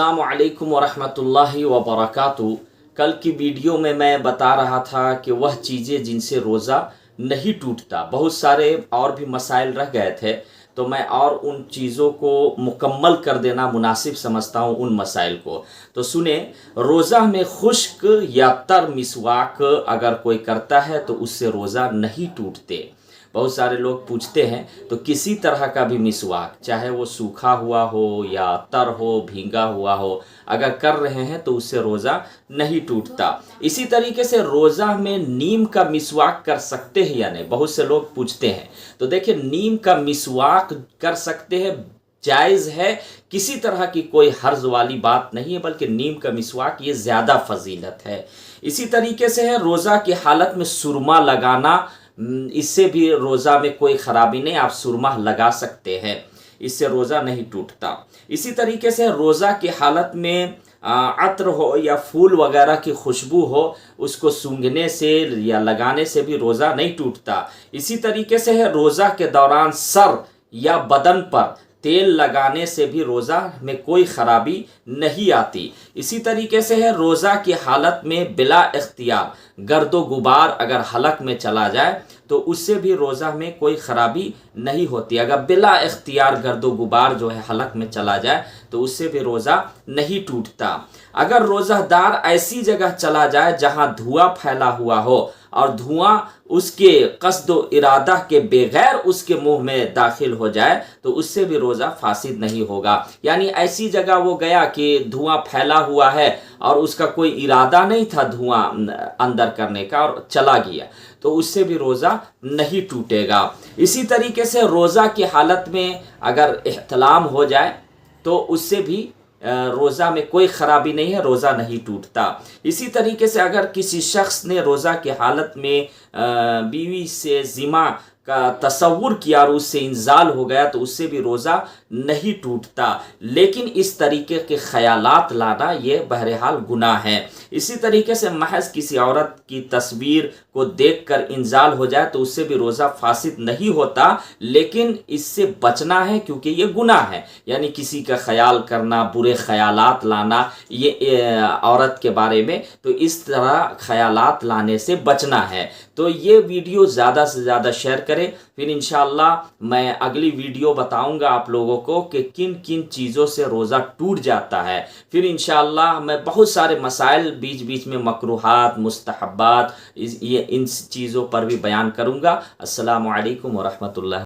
السلام علیکم ورحمۃ اللہ وبرکاتہ۔ کل کی ویڈیو میں بتا رہا تھا کہ وہ چیزیں جن سے روزہ نہیں ٹوٹتا، بہت سارے اور بھی مسائل رہ گئے تھے، تو میں اور ان چیزوں کو مکمل کر دینا مناسب سمجھتا ہوں ان مسائل کو۔ تو سنیں، روزہ میں خشک یا تر مسواک اگر کوئی کرتا ہے تو اس سے روزہ نہیں ٹوٹتے۔ بہت سارے لوگ پوچھتے ہیں تو کسی طرح کا بھی مسواک، چاہے وہ سوکھا ہوا ہو یا تر ہو، بھینگا ہوا ہو، اگر کر رہے ہیں تو اس سے روزہ نہیں ٹوٹتا۔ اسی طریقے سے روزہ میں نیم کا مسواک کر سکتے ہیں یا نہیں، بہت سے لوگ پوچھتے ہیں۔ تو دیکھیں، نیم کا مسواک کر سکتے ہیں، جائز ہے، کسی طرح کی کوئی حرج والی بات نہیں ہے، بلکہ نیم کا مسواک یہ زیادہ فضیلت ہے۔ اسی طریقے سے ہے روزہ کی حالت میں سرما لگانا، اس سے بھی روزہ میں کوئی خرابی نہیں، آپ سرما لگا سکتے ہیں، اس سے روزہ نہیں ٹوٹتا۔ اسی طریقے سے روزہ کی حالت میں عطر ہو یا پھول وغیرہ کی خوشبو ہو، اس کو سونگھنے سے یا لگانے سے بھی روزہ نہیں ٹوٹتا۔ اسی طریقے سے ہے روزہ کے دوران سر یا بدن پر تیل لگانے سے بھی روزہ میں کوئی خرابی نہیں آتی۔ اسی طریقے سے ہے روزہ کی حالت میں بلا اختیار گرد و غبار اگر حلق میں چلا جائے تو اس سے بھی روزہ میں کوئی خرابی نہیں ہوتی۔ اگر بلا اختیار گرد و غبار جو ہے حلق میں چلا جائے تو اس سے بھی روزہ نہیں ٹوٹتا۔ اگر روزہ دار ایسی جگہ چلا جائے جہاں دھواں پھیلا ہوا ہو اور دھواں اس کے قصد و ارادہ کے بغیر اس کے منہ میں داخل ہو جائے تو اس سے بھی روزہ فاسد نہیں ہوگا۔ یعنی ایسی جگہ وہ گیا کہ دھواں پھیلا ہوا ہے اور اس کا کوئی ارادہ نہیں تھا دھواں اندر کرنے کا اور چلا گیا، تو اس سے بھی روزہ نہیں ٹوٹے گا۔ اسی طریقے سے روزہ کی حالت میں اگر احتلام ہو جائے تو اس سے بھی روزہ میں کوئی خرابی نہیں ہے، روزہ نہیں ٹوٹتا۔ اسی طریقے سے اگر کسی شخص نے روزہ کی حالت میں بیوی سے جماع کا تصور کیا اور اس سے انزال ہو گیا تو اس سے بھی روزہ نہیں ٹوٹتا، لیکن اس طریقے کے خیالات لانا یہ بہرحال گناہ ہے۔ اسی طریقے سے محض کسی عورت کی تصویر کو دیکھ کر انزال ہو جائے تو اس سے بھی روزہ فاسد نہیں ہوتا، لیکن اس سے بچنا ہے کیونکہ یہ گناہ ہے۔ یعنی کسی کا خیال کرنا، برے خیالات لانا یہ عورت کے بارے میں، تو اس طرح خیالات لانے سے بچنا ہے۔ تو یہ ویڈیو زیادہ سے زیادہ شیئر کریں، پھر انشاءاللہ میں اگلی ویڈیو بتاؤں گا آپ لوگوں کو کہ کن کن چیزوں سے روزہ ٹوٹ جاتا ہے۔ پھر انشاءاللہ میں بہت سارے مسائل بیچ بیچ میں مکروہات، مستحبات، ان چیزوں پر بھی بیان کروں گا۔ السلام علیکم ورحمۃ اللہ۔